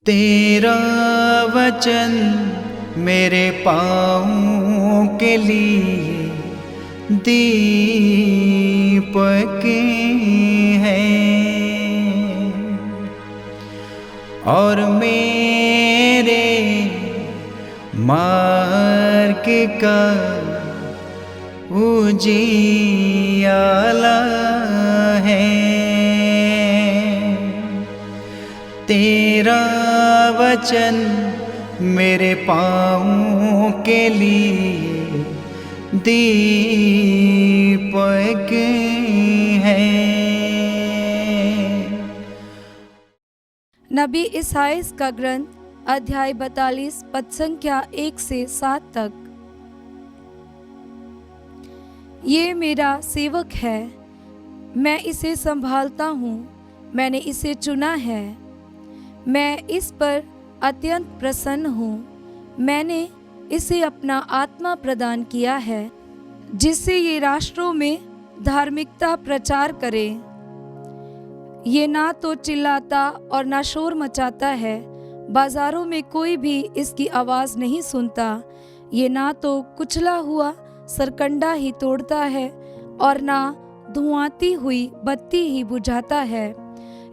तेरा वचन मेरे पाँवों के लिए दीपक है और मेरे मार्ग का उजियाला है। तेरा वचन मेरे पाँवों के लिए दीपक है। नबी ईसाइयाह का ग्रंथ अध्याय 42 पद संख्या 1 से 7 तक। ये मेरा सेवक है, मैं इसे संभालता हूँ, मैंने इसे चुना है, मैं इस पर अत्यंत प्रसन्न हूँ। मैंने इसे अपना आत्मा प्रदान किया है, जिससे ये राष्ट्रों में धार्मिकता प्रचार करे। ये ना तो चिल्लाता और ना शोर मचाता है, बाजारों में कोई भी इसकी आवाज़ नहीं सुनता। ये ना तो कुचला हुआ सरकंडा ही तोड़ता है और ना धुआंती हुई बत्ती ही बुझाता है।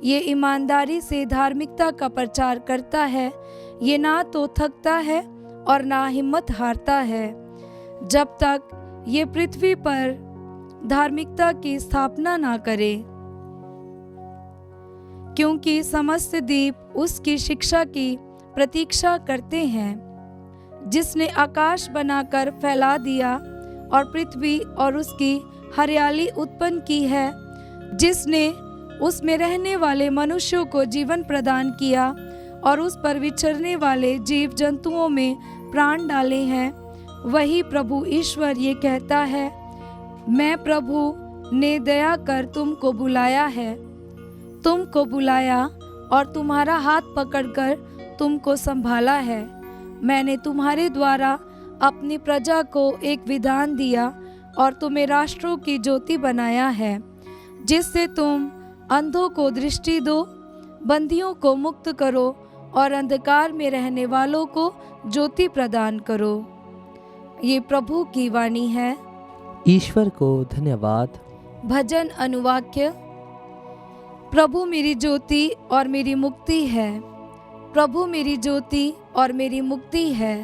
ये ईमानदारी से धार्मिकता का प्रचार करता है। ये ना तो थकता है और ना हिम्मत हारता है, जब तक ये पृथ्वी पर धार्मिकता की स्थापना ना करे, क्योंकि समस्त द्वीप उसकी शिक्षा की प्रतीक्षा करते हैं। जिसने आकाश बनाकर फैला दिया और पृथ्वी और उसकी हरियाली उत्पन्न की है, जिसने उसमें रहने वाले मनुष्यों को जीवन प्रदान किया और उस पर विचरने वाले जीव जंतुओं में प्राण डाले हैं, वही प्रभु ईश्वर ये कहता है, मैं प्रभु ने दया कर तुमको बुलाया है, तुमको बुलाया और तुम्हारा हाथ पकड़कर तुमको संभाला है। मैंने तुम्हारे द्वारा अपनी प्रजा को एक विधान दिया और तुम्हें राष्ट्रों की ज्योति बनाया है, जिससे तुम अंधों को दृष्टि दो, बंदियों को मुक्त करो और अंधकार में रहने वालों को ज्योति प्रदान करो। ये प्रभु की वाणी है। ईश्वर को धन्यवाद। भजन अनुवाक्य। प्रभु मेरी ज्योति और मेरी मुक्ति है, प्रभु मेरी ज्योति और मेरी मुक्ति है।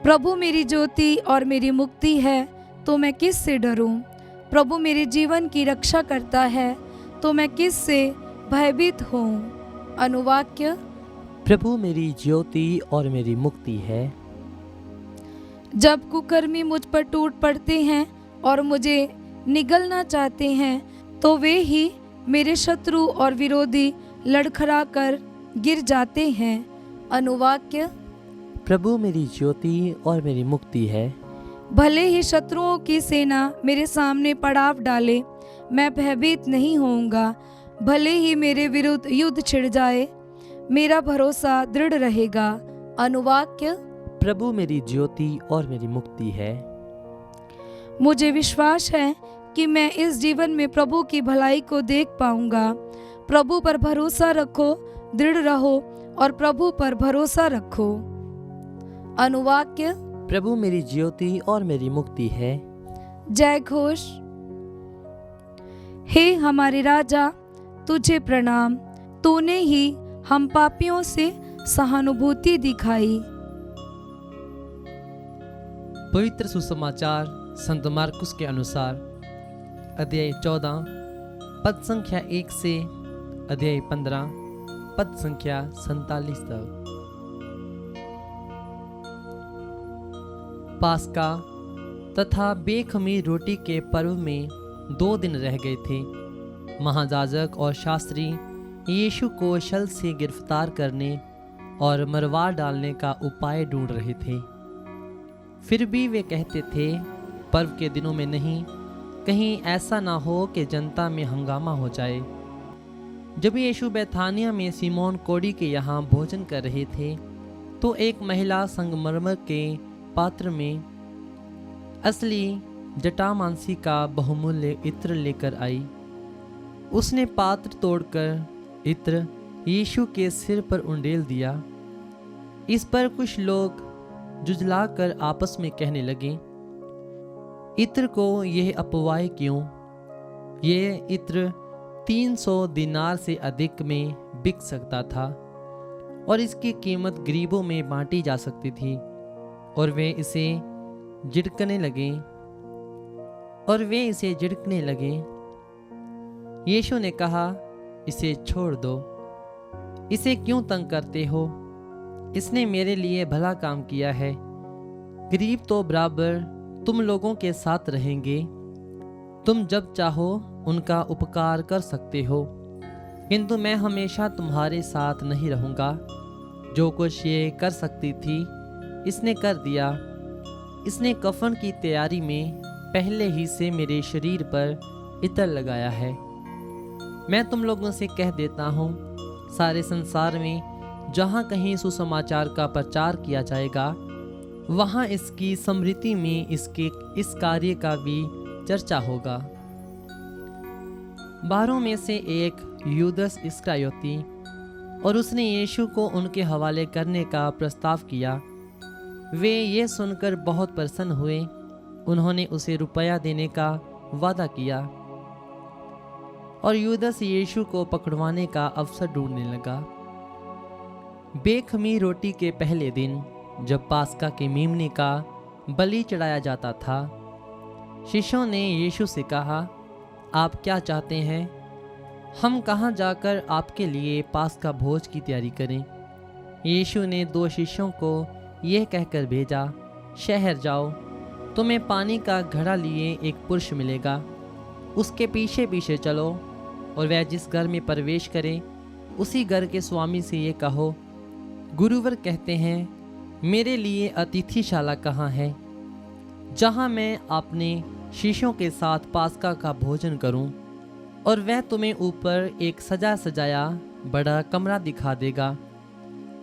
प्रभु मेरी ज्योति और मेरी मुक्ति है, तो मैं किस से डरूं? प्रभु मेरे जीवन की रक्षा करता है, तो मैं किस से भयभीत हूँ? अनुवाक्य। प्रभु मेरी ज्योति और मेरी मुक्ति है। जब कुकर्मी मुझ पर टूट पड़ते हैं और मुझे निगलना चाहते हैं, तो वे ही मेरे शत्रु और विरोधी लड़खड़ा कर गिर जाते हैं। अनुवाक्य। प्रभु मेरी ज्योति और मेरी मुक्ति है। भले ही शत्रुओं की सेना मेरे सामने पड़ाव डाले, मैं भयभीत नहीं होऊंगा। भले ही मेरे विरुद्ध युद्ध छिड़ जाए, मेरा भरोसा दृढ़ रहेगा। अनुवाक्य। प्रभु मेरी ज्योति और मेरी मुक्ति है। मुझे विश्वास है कि मैं इस जीवन में प्रभु की भलाई को देख पाऊंगा। प्रभु पर भरोसा रखो, दृढ़ रहो और प्रभु पर भरोसा रखो। अनुवाक्य। प्रभु मेरी ज्योति और मेरी मुक्ति है। जय घोष। हे हमारे राजा, तुझे प्रणाम। तूने ही हम पापियों से सहानुभूति दिखाई। पवित्र सुसमाचार संत मार्कुस के अनुसार अध्याय 14 पद संख्या 1 से अध्याय 15 पद संख्या 47 तक। पास्का तथा बेखमीर रोटी के पर्व में 2 दिन रह गए थे। महायाजक और शास्त्री यीशु को छल से गिरफ्तार करने और मरवा डालने का उपाय ढूंढ रहे थे। फिर भी वे कहते थे, पर्व के दिनों में नहीं, कहीं ऐसा ना हो कि जनता में हंगामा हो जाए। जब यीशु बैथानिया में सिमोन कोढ़ी के यहाँ भोजन कर रहे थे, तो एक महिला संगमरमर के पात्र में असली जटामांसी का बहुमूल्य इत्र लेकर आई। उसने पात्र तोड़कर इत्र यीशु के सिर पर उंडेल दिया। इस पर कुछ लोग जुझलाकर आपस में कहने लगे, इत्र को यह अपवाह क्यों? यह इत्र 300 दिनार से अधिक में बिक सकता था और इसकी कीमत गरीबों में बांटी जा सकती थी। और वे इसे झिड़कने लगे। यीशु ने कहा, इसे छोड़ दो, इसे क्यों तंग करते हो? इसने मेरे लिए भला काम किया है। गरीब तो बराबर तुम लोगों के साथ रहेंगे, तुम जब चाहो उनका उपकार कर सकते हो, किंतु मैं हमेशा तुम्हारे साथ नहीं रहूँगा। जो कुछ ये कर सकती थी इसने कर दिया। इसने कफन की तैयारी में पहले ही से मेरे शरीर पर इत्र लगाया है। मैं तुम लोगों से कह देता हूँ, सारे संसार में जहाँ कहीं सुसमाचार का प्रचार किया जाएगा, वहाँ इसकी स्मृति में इस कार्य का भी चर्चा होगा। 12 में से एक यूदस इस्करियोती, और उसने यीशु को उनके हवाले करने का प्रस्ताव किया। वे ये सुनकर बहुत प्रसन्न हुए। उन्होंने उसे रुपया देने का वादा किया और यूदस यीशु को पकड़वाने का अवसर ढूंढने लगा। बेखमी रोटी के पहले दिन, जब पास्का के मेमने का बलि चढ़ाया जाता था, शिष्यों ने यीशु से कहा, आप क्या चाहते हैं? हम कहाँ जाकर आपके लिए पास्का भोज की तैयारी करें? यीशु ने 2 शिष्यों को यह कहकर भेजा, शहर जाओ, तुम्हें पानी का घड़ा लिए एक पुरुष मिलेगा, उसके पीछे पीछे चलो, और वह जिस घर में प्रवेश करे उसी घर के स्वामी से ये कहो, गुरुवर कहते हैं, मेरे लिए अतिथिशाला कहाँ है, जहाँ मैं अपने शिष्यों के साथ पास्का का भोजन करूं? और वह तुम्हें ऊपर एक सजा सजाया बड़ा कमरा दिखा देगा,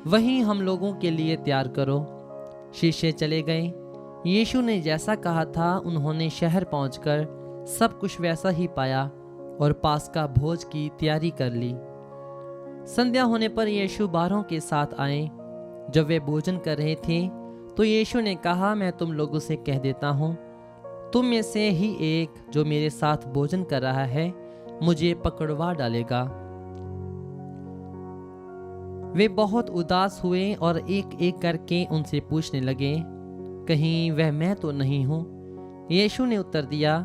वहीं हम लोगों के लिए तैयार करो। शिष्य चले गए। यीशु ने जैसा कहा था, उन्होंने शहर पहुंचकर सब कुछ वैसा ही पाया और पास्का भोज की तैयारी कर ली। संध्या होने पर यीशु 12 के साथ आए। जब वे भोजन कर रहे थे तो यीशु ने कहा, मैं तुम लोगों से कह देता हूँ, तुम में से ही एक जो मेरे साथ भोजन कर रहा है मुझे पकड़वा डालेगा। वे बहुत उदास हुए और एक एक करके उनसे पूछने लगे, कहीं वह मैं तो नहीं हूँ? यीशु ने उत्तर दिया,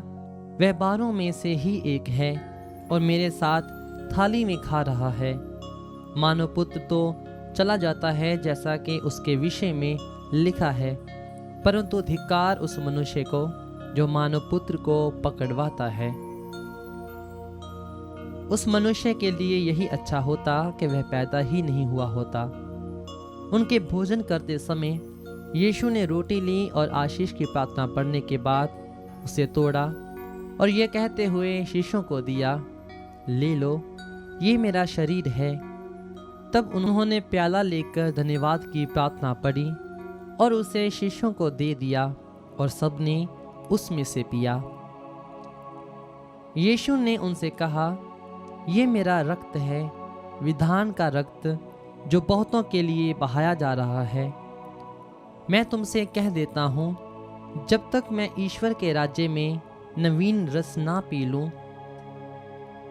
वह 12 में से ही एक है और मेरे साथ थाली में खा रहा है। मानव पुत्र तो चला जाता है जैसा कि उसके विषय में लिखा है, परंतु धिक्कार उस मनुष्य को जो मानव पुत्र को पकड़वाता है। उस मनुष्य के लिए यही अच्छा होता कि वह पैदा ही नहीं हुआ होता। उनके भोजन करते समय यीशु ने रोटी ली और आशीष की प्रार्थना पढ़ने के बाद उसे तोड़ा और यह कहते हुए शिष्यों को दिया, ले लो, ये मेरा शरीर है। तब उन्होंने प्याला लेकर धन्यवाद की प्रार्थना पढ़ी और उसे शिष्यों को दे दिया और सबने उसमें से पिया। यीशु ने उनसे कहा, ये मेरा रक्त है, विधान का रक्त, जो बहुतों के लिए बहाया जा रहा है। मैं तुमसे कह देता हूँ, जब तक मैं ईश्वर के राज्य में नवीन रस ना पी लूँ,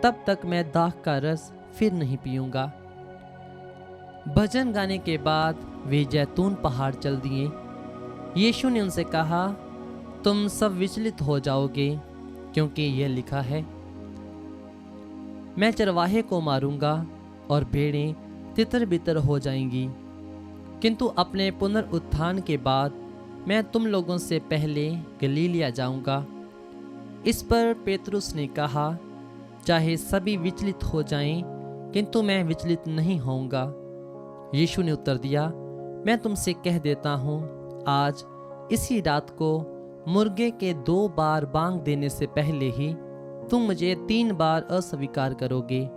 तब तक मैं दाख का रस फिर नहीं पीऊँगा। भजन गाने के बाद वे जैतून पहाड़ चल दिए। यीशु ने उनसे कहा, तुम सब विचलित हो जाओगे, क्योंकि यह लिखा है, मैं चरवाहे को मारूंगा और भेड़ें तितर बितर हो जाएंगी। किंतु अपने पुनरुत्थान के बाद मैं तुम लोगों से पहले गलीलिया जाऊंगा। इस पर पेतरुस ने कहा, चाहे सभी विचलित हो जाएं, किंतु मैं विचलित नहीं होऊंगा। यीशु ने उत्तर दिया, मैं तुमसे कह देता हूँ, आज इसी रात को मुर्गे के 2 बार बांग देने से पहले ही तुम मुझे 3 बार अस्वीकार करोगे।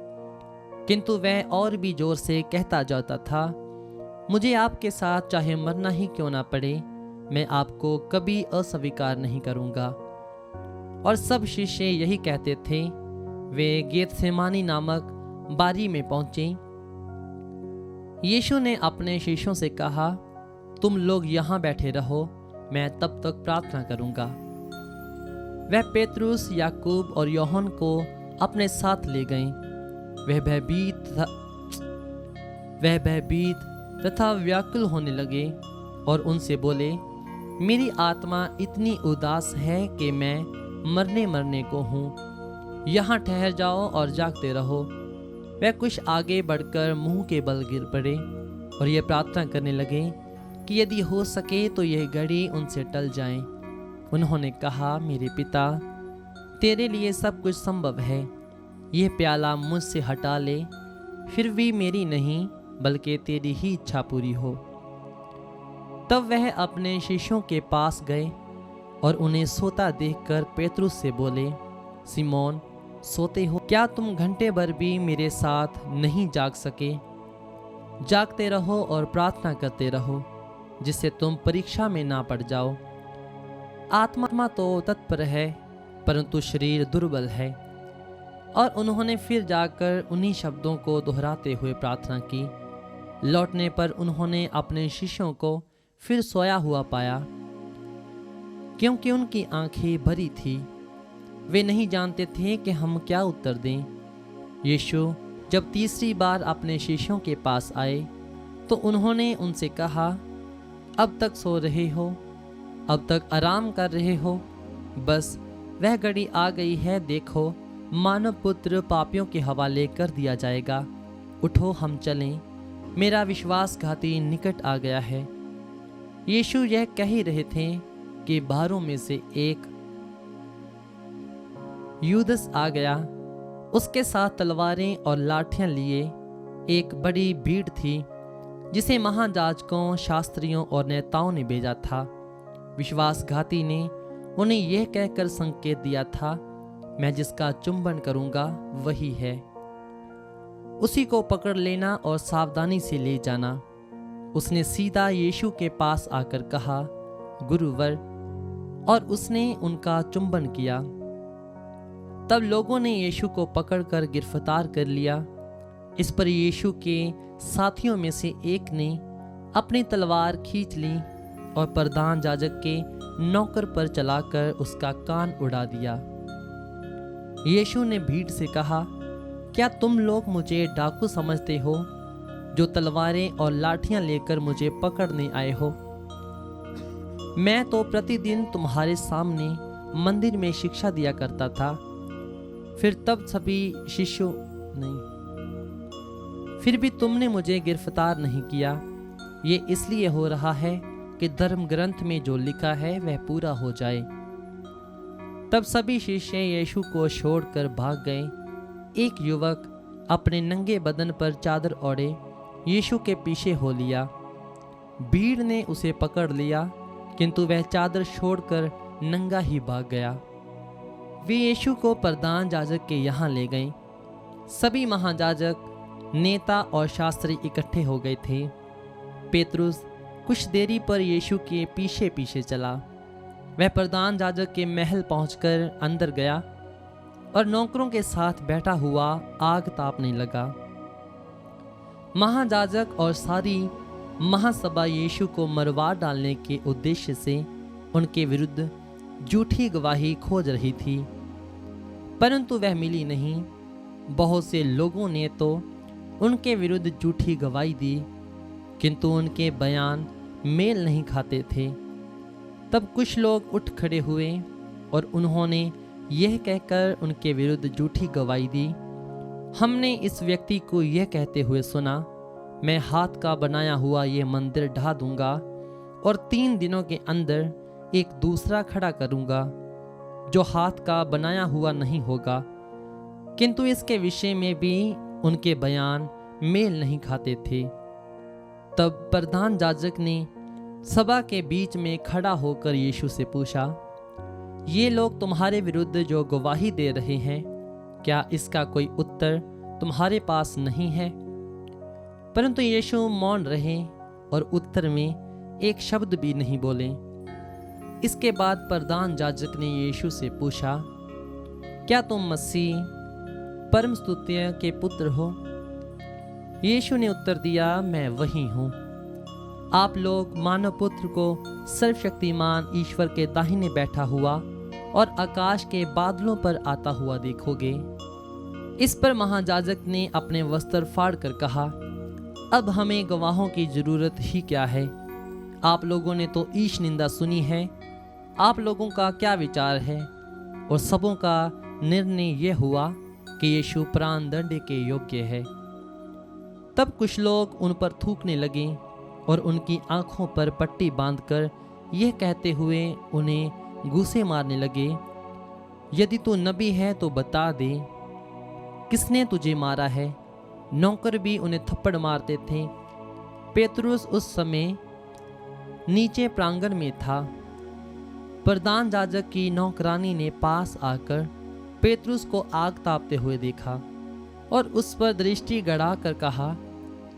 किंतु वह और भी जोर से कहता जाता था, मुझे आपके साथ चाहे मरना ही क्यों ना पड़े, मैं आपको कभी अस्वीकार नहीं करूँगा। और सब शिष्य यही कहते थे। वे गेतसेमानी नामक बारी में पहुँचे। यीशु ने अपने शिष्यों से कहा, तुम लोग यहाँ बैठे रहो, मैं तब तक प्रार्थना करूँगा। वह पेतरुस, याकूब और यूहन्ना को अपने साथ ले गए। वह भयभीत तथा व्याकुल होने लगे और उनसे बोले, मेरी आत्मा इतनी उदास है कि मैं मरने को हूँ। यहाँ ठहर जाओ और जागते रहो। वह कुछ आगे बढ़कर मुंह के बल गिर पड़े और ये प्रार्थना करने लगे कि यदि हो सके तो यह घड़ी उनसे टल जाए। उन्होंने कहा, मेरे पिता, तेरे लिए सब कुछ संभव है। यह प्याला मुझसे हटा ले, फिर भी मेरी नहीं बल्कि तेरी ही इच्छा पूरी हो। तब वह अपने शिष्यों के पास गए और उन्हें सोता देखकर पेतरुस से बोले, सिमोन, सोते हो? क्या तुम घंटे भर भी मेरे साथ नहीं जाग सके? जागते रहो और प्रार्थना करते रहो, जिससे तुम परीक्षा में ना पड़ जाओ। आत्मा तो तत्पर है, परंतु शरीर दुर्बल है। और उन्होंने फिर जाकर उन्हीं शब्दों को दोहराते हुए प्रार्थना की। लौटने पर उन्होंने अपने शिष्यों को फिर सोया हुआ पाया, क्योंकि उनकी आंखें भरी थी। वे नहीं जानते थे कि हम क्या उत्तर दें। यीशु जब तीसरी बार अपने शिष्यों के पास आए तो उन्होंने उनसे कहा, अब तक सो रहे हो? अब तक आराम कर रहे हो? बस वह घड़ी आ गई है, देखो मानव पुत्र पापियों के हवाले कर दिया जाएगा। उठो, हम चलें, मेरा विश्वासघाती निकट आ गया है। यीशु यह कह ही रहे थे कि बारहों में से एक यूदस आ गया। उसके साथ तलवारें और लाठियां लिए एक बड़ी भीड़ थी, जिसे महायाजकों, शास्त्रियों और नेताओं ने भेजा था। विश्वासघाती ने उन्हें यह कहकर संकेत दिया था, मैं जिसका चुंबन करूंगा वही है, उसी को पकड़ लेना और सावधानी से ले जाना। उसने सीधा यीशु के पास आकर कहा, गुरुवर, और उसने उनका चुंबन किया। तब लोगों ने यीशु को पकड़कर गिरफ्तार कर लिया। इस पर यीशु के साथियों में से एक ने अपनी तलवार खींच ली और प्रधान याजक के नौकर पर चलाकर उसका कान उड़ा दिया। यीशु ने भीड़ से कहा, क्या तुम लोग मुझे डाकू समझते हो, जो तलवारें और लाठियां लेकर मुझे पकड़ने आए हो? मैं तो प्रतिदिन तुम्हारे सामने मंदिर में शिक्षा दिया करता था, फिर भी तुमने मुझे गिरफ्तार नहीं किया। ये इसलिए हो रहा है कि धर्म ग्रंथ में जो लिखा है वह पूरा हो जाए। तब सभी शिष्य यीशु को छोड़कर भाग गए। एक युवक अपने नंगे बदन पर चादर ओढ़े यीशु के पीछे हो लिया। भीड़ ने उसे पकड़ लिया, किंतु वह चादर छोड़कर नंगा ही भाग गया। वे यीशु को प्रधान याजक के यहाँ ले गए। सभी महायाजक, नेता और शास्त्री इकट्ठे हो गए थे। पेतरुस कुछ देरी पर यीशु के पीछे पीछे चला। वह प्रधान याजक के महल पहुंचकर अंदर गया और नौकरों के साथ बैठा हुआ आग तापने लगा। महायाजक और सारी महासभा यीशु को मरवा डालने के उद्देश्य से उनके विरुद्ध झूठी गवाही खोज रही थी, परंतु वह मिली नहीं। बहुत से लोगों ने तो उनके विरुद्ध झूठी गवाही दी, किंतु उनके बयान मेल नहीं खाते थे। तब कुछ लोग उठ खड़े हुए और उन्होंने यह कहकर उनके विरुद्ध झूठी गवाही दी, हमने इस व्यक्ति को यह कहते हुए सुना, मैं हाथ का बनाया हुआ ये मंदिर ढा दूंगा और 3 दिनों के अंदर एक दूसरा खड़ा करूंगा जो हाथ का बनाया हुआ नहीं होगा। किंतु इसके विषय में भी उनके बयान मेल नहीं खाते थे। तब प्रधान याजक ने सभा के बीच में खड़ा होकर यीशु से पूछा, ये लोग तुम्हारे विरुद्ध जो गवाही दे रहे हैं, क्या इसका कोई उत्तर तुम्हारे पास नहीं है? परंतु यीशु मौन रहे और उत्तर में एक शब्द भी नहीं बोले। इसके बाद प्रधान याजक ने यीशु से पूछा, क्या तुम मसीह परम स्तुत्य के पुत्र हो? यीशु ने उत्तर दिया, मैं वही हूँ। आप लोग मानव पुत्र को सर्वशक्तिमान ईश्वर के दाहिने बैठा हुआ और आकाश के बादलों पर आता हुआ देखोगे। इस पर महायाजक ने अपने वस्त्र फाड़ कर कहा, अब हमें गवाहों की जरूरत ही क्या है? आप लोगों ने तो ईश निंदा सुनी है। आप लोगों का क्या विचार है? और सबों का निर्णय यह हुआ कि यीशु प्राण दंड के योग्य है। तब कुछ लोग उन पर थूकने लगे और उनकी आंखों पर पट्टी बांधकर यह कहते हुए उन्हें घूंसे मारने लगे, यदि तू नबी है तो बता दे, किसने तुझे मारा है? नौकर भी उन्हें थप्पड़ मारते थे। पेतरुस उस समय नीचे प्रांगण में था। प्रधान याजक की नौकरानी ने पास आकर पेतरुस को आग तापते हुए देखा और उस पर दृष्टि गड़ा कर कहा,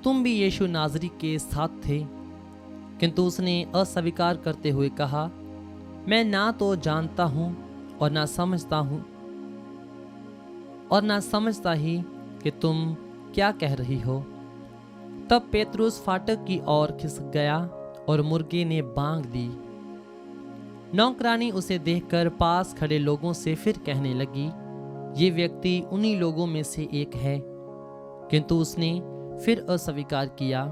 तुम भी यीशु नाजरी के साथ थे। किंतु उसने अस्वीकार करते हुए कहा, मैं ना तो जानता हूँ और ना समझता ही कि तुम क्या कह रही हो। तब पेतरुस फाटक की ओर खिसक गया और मुर्गे ने बांग दी। नौकरानी उसे देखकर पास खड़े लोगों से फिर कहने लगी, ये व्यक्ति उन्हीं लोगों में से एक है। किंतु उसने फिर अस्वीकार किया।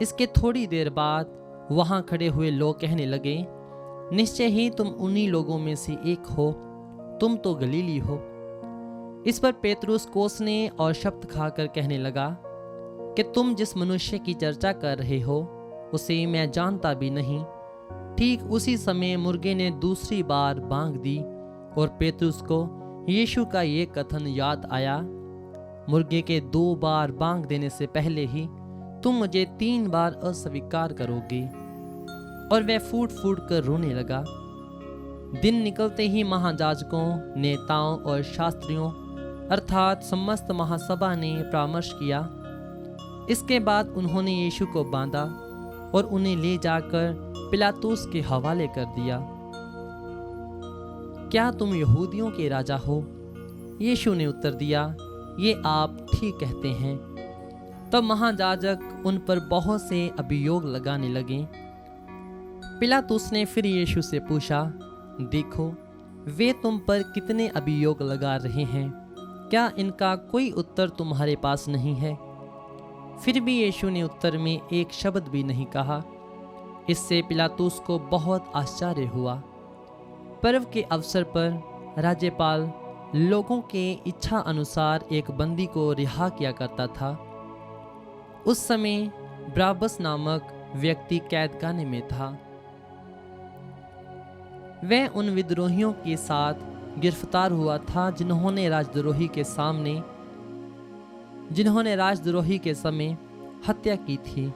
इसके थोड़ी देर बाद वहां खड़े हुए लोग कहने लगे, निश्चय ही तुम उन्हीं लोगों में से एक हो, तुम तो गलीली हो। इस पर पेतरुस कोसने और शब्द खाकर कहने लगा कि तुम जिस मनुष्य की चर्चा कर रहे हो उसे मैं जानता भी नहीं। ठीक उसी समय मुर्गे ने दूसरी बार बांग दी और पेतरुस को यीशु का ये कथन याद आया, मुर्गे के 2 बार बांग देने से पहले ही तुम मुझे 3 बार अस्वीकार करोगे। और वह फूट फूट कर रोने लगा। दिन निकलते ही महायाजकों, नेताओं और शास्त्रियों अर्थात समस्त महासभा ने परामर्श किया। इसके बाद उन्होंने यीशु को बांधा और उन्हें ले जाकर पिलातुस के हवाले कर दिया। क्या तुम यहूदियों के राजा हो? यीशु ने उत्तर दिया, ये आप ठीक कहते हैं। तब महायाजक उन पर बहुत से अभियोग लगाने लगे। पिलातुस ने फिर यीशु से पूछा, देखो वे तुम पर कितने अभियोग लगा रहे हैं, क्या इनका कोई उत्तर तुम्हारे पास नहीं है? फिर भी यीशु ने उत्तर में एक शब्द भी नहीं कहा। इससे पिलातुस को बहुत आश्चर्य हुआ। पर्व के अवसर पर राज्यपाल लोगों के इच्छा अनुसार एक बंदी को रिहा किया करता था। उस समय बराबस नामक व्यक्ति कैदखाने में था। वह उन विद्रोहियों के साथ गिरफ्तार हुआ था जिन्होंने राजद्रोही के समय हत्या की थी।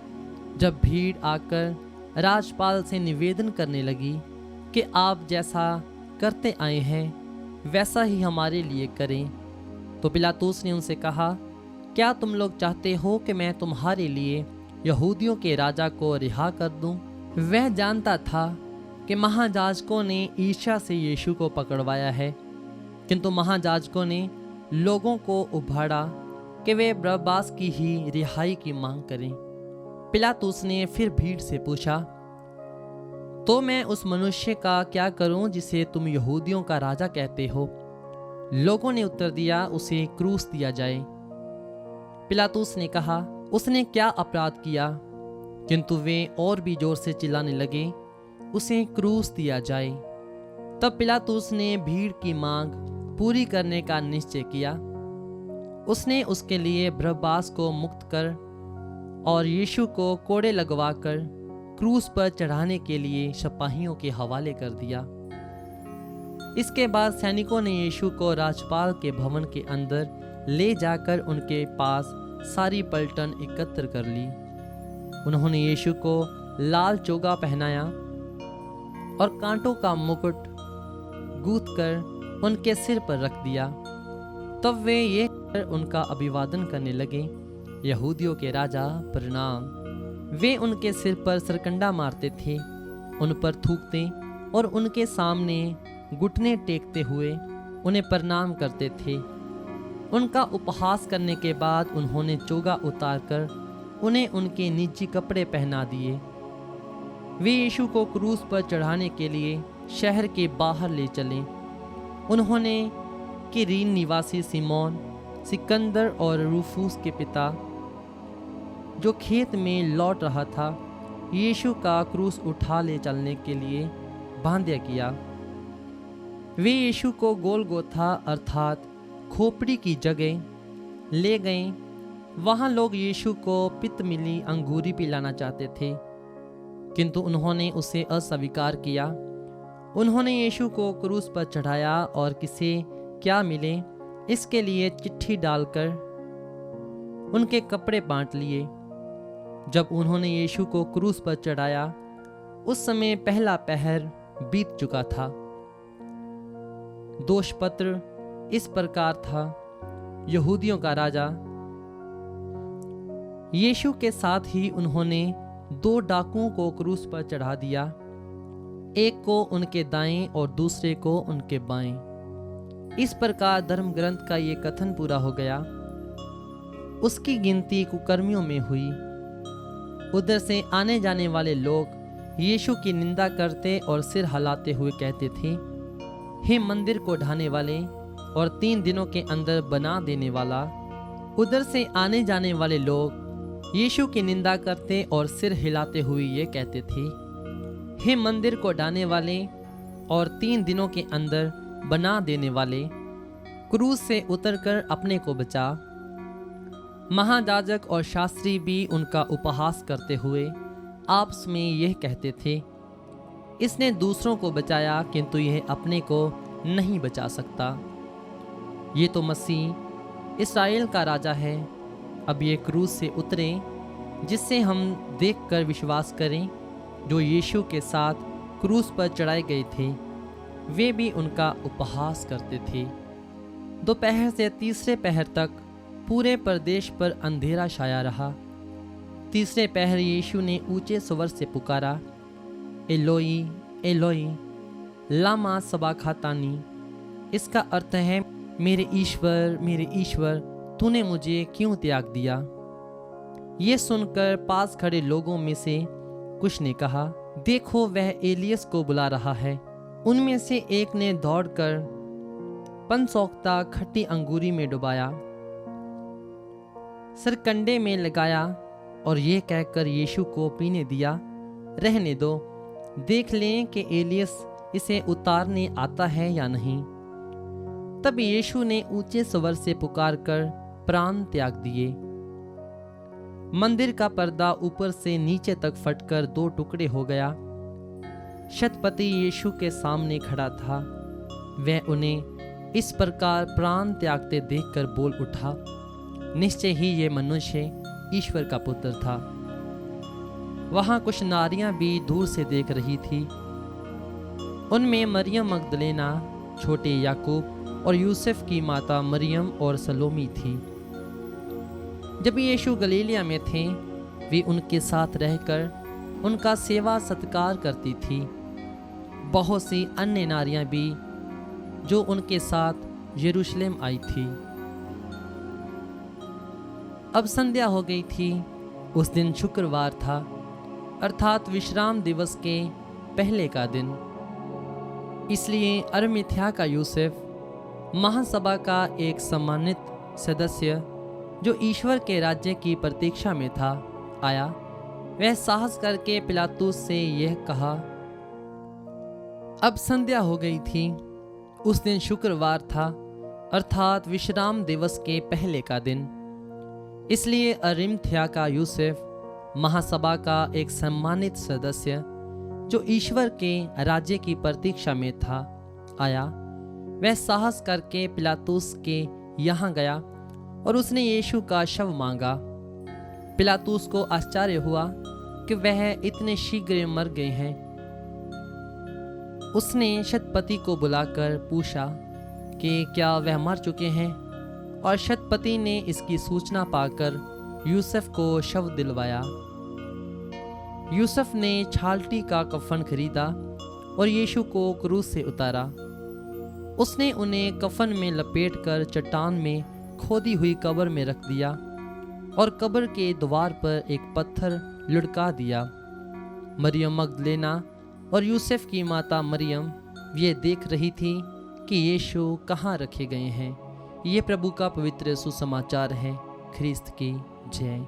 जब भीड़ आकर राजपाल से निवेदन करने लगी कि आप जैसा करते आए हैं वैसा ही हमारे लिए करें, तो पिलातुस ने उनसे कहा, क्या तुम लोग चाहते हो कि मैं तुम्हारे लिए यहूदियों के राजा को रिहा कर दूं? वह जानता था कि महायाजकों ने ईर्ष्या से यीशु को पकड़वाया है, किंतु महायाजकों ने लोगों को उभाड़ा कि वे बरअब्बास की ही रिहाई की मांग करें। पिलातुस ने फिर भीड़ से पूछा, तो मैं उस मनुष्य का क्या करूं जिसे तुम यहूदियों का राजा कहते हो? लोगों ने उत्तर दिया, उसे क्रूस दिया जाए। पिलातुस ने कहा, उसने क्या अपराध किया? किंतु वे और भी जोर से चिल्लाने लगे, उसे क्रूस दिया जाए। तब पिलातुस ने भीड़ की मांग पूरी करने का निश्चय किया। उसने उसके लिए बरअब्बास को मुक्त कर और यीशु को कोड़े लगवाकर क्रूस पर चढ़ाने के लिए सिपाहियों के हवाले कर दिया। इसके बाद सैनिकों ने यीशु को राजपाल के भवन के अंदर ले जाकर उनके पास सारी पलटन एकत्र कर ली। उन्होंने यीशु को लाल चोगा पहनाया और कांटों का मुकुट गूंथ कर उनके सिर पर रख दिया। तब वे ये कर उनका अभिवादन करने लगे, यहूदियों के राजा प्रणाम। वे उनके सिर पर सरकंडा मारते थे, उन पर थूकते और उनके सामने घुटने टेकते हुए उन्हें प्रणाम करते थे। उनका उपहास करने के बाद उन्होंने चोगा उतारकर उन्हें उनके निजी कपड़े पहना दिए। वे यीशु को क्रूस पर चढ़ाने के लिए शहर के बाहर ले चले। उन्होंने किरीन निवासी सिमोन, सिकंदर और रूफूस के पिता, जो खेत में लौट रहा था, यीशु का क्रूस उठा ले चलने के लिए बांध्या किया। वे यीशु को गोलगोथा अर्थात खोपड़ी की जगह ले गए। वहाँ लोग यीशु को पित्त मिली अंगूरी पिलाना चाहते थे, किंतु उन्होंने उसे अस्वीकार किया। उन्होंने यीशु को क्रूस पर चढ़ाया और किसे क्या मिले इसके लिए चिट्ठी डालकर उनके कपड़े बांट लिए। जब उन्होंने यीशु को क्रूस पर चढ़ाया, उस समय पहला पहर बीत चुका था। दोषपत्र इस प्रकार था, यहूदियों का राजा। यीशु के साथ ही उन्होंने 2 डाकुओं को क्रूस पर चढ़ा दिया, एक को उनके दाएं और दूसरे को उनके बाएं। इस प्रकार धर्म ग्रंथ का ये कथन पूरा हो गया। उसकी गिनती कुकर्मियों में हुई। उधर से आने जाने वाले लोग यीशु की निंदा करते और सिर हिलाते हुए कहते थे, हे मंदिर को ढाने वाले और 3 दिनों के अंदर बना देने वाला। उधर से आने जाने वाले लोग यीशु की निंदा करते और सिर हिलाते हुए ये कहते थे, हे मंदिर को ढाने वाले और 3 दिनों के अंदर बना देने वाले, क्रूस से उतरकर अपने को बचा। महायाजक और शास्त्री भी उनका उपहास करते हुए आपस में यह कहते थे, इसने दूसरों को बचाया किंतु यह अपने को नहीं बचा सकता। ये तो मसीह इस्राएल का राजा है। अब ये क्रूस से उतरे जिससे हम देखकर विश्वास करें। जो यीशु के साथ क्रूस पर चढ़ाए गए थे वे भी उनका उपहास करते थे। दोपहर से तीसरे पहर तक पूरे प्रदेश पर अंधेरा छाया रहा। तीसरे पहर यीशु ने ऊंचे स्वर से पुकारा, एलोई एलोई लामा सबखतानी। इसका अर्थ है, मेरे ईश्वर तूने मुझे क्यों त्याग दिया। ये सुनकर पास खड़े लोगों में से कुछ ने कहा, देखो वह एलियस को बुला रहा है। उनमें से एक ने दौड़कर 5 सोख्ता खट्टी अंगूरी में डुबाया, सरकंडे में लगाया और ये कहकर यीशु को पीने दिया, रहने दो, देख लें कि एलियस इसे उतारने आता है या नहीं। तब यीशु ने ऊंचे स्वर से पुकारकर प्राण त्याग दिए। मंदिर का पर्दा ऊपर से नीचे तक फटकर 2 टुकड़े हो गया। शतपति यीशु के सामने खड़ा था। वह उन्हें इस प्रकार प्राण त्यागते देखकर बोल उठा, निश्चय ही ये मनुष्य ईश्वर का पुत्र था। वहां कुछ नारियां भी दूर से देख रही थी। उनमें मरियम मगदलेना, छोटे याकूब और यूसुफ की माता मरियम और सलोमी थी। जब यीशु गलीलिया में थे, वे उनके साथ रहकर उनका सेवा सत्कार करती थी। बहुत सी अन्य नारियां भी जो उनके साथ यरूशलेम आई थी। अब संध्या हो गई थी। उस दिन शुक्रवार था, अर्थात विश्राम दिवस के पहले का दिन। इसलिए अरमिथ्या का यूसुफ, महासभा का एक सम्मानित सदस्य जो ईश्वर के राज्य की प्रतीक्षा में था, आया। वह साहस करके पिलातुस से यह कहा, अब संध्या हो गई थी। उस दिन शुक्रवार था, अर्थात विश्राम दिवस के पहले का दिन। इसलिए अरिमथ्या का यूसुफ, महासभा का एक सम्मानित सदस्य जो ईश्वर के राज्य की प्रतीक्षा में था, आया। वह साहस करके पिलातुस के यहाँ गया और उसने यीशु का शव मांगा। पिलातुस को आश्चर्य हुआ कि वह इतने शीघ्र मर गए हैं। उसने शतपति को बुलाकर पूछा कि क्या वह मर चुके हैं, और शतपति ने इसकी सूचना पाकर यूसुफ को शव दिलवाया। यूसुफ ने छालटी का कफन खरीदा और यीशु को क्रूस से उतारा। उसने उन्हें कफन में लपेटकर चट्टान में खोदी हुई कब्र में रख दिया और कब्र के द्वार पर एक पत्थर लुढ़का दिया। मरियम मगदलेना और यूसुफ की माता मरियम ये देख रही थी कि यीशु कहाँ रखे गए हैं। ये प्रभु का पवित्र सुसमाचार है। ख्रिस्त की जय।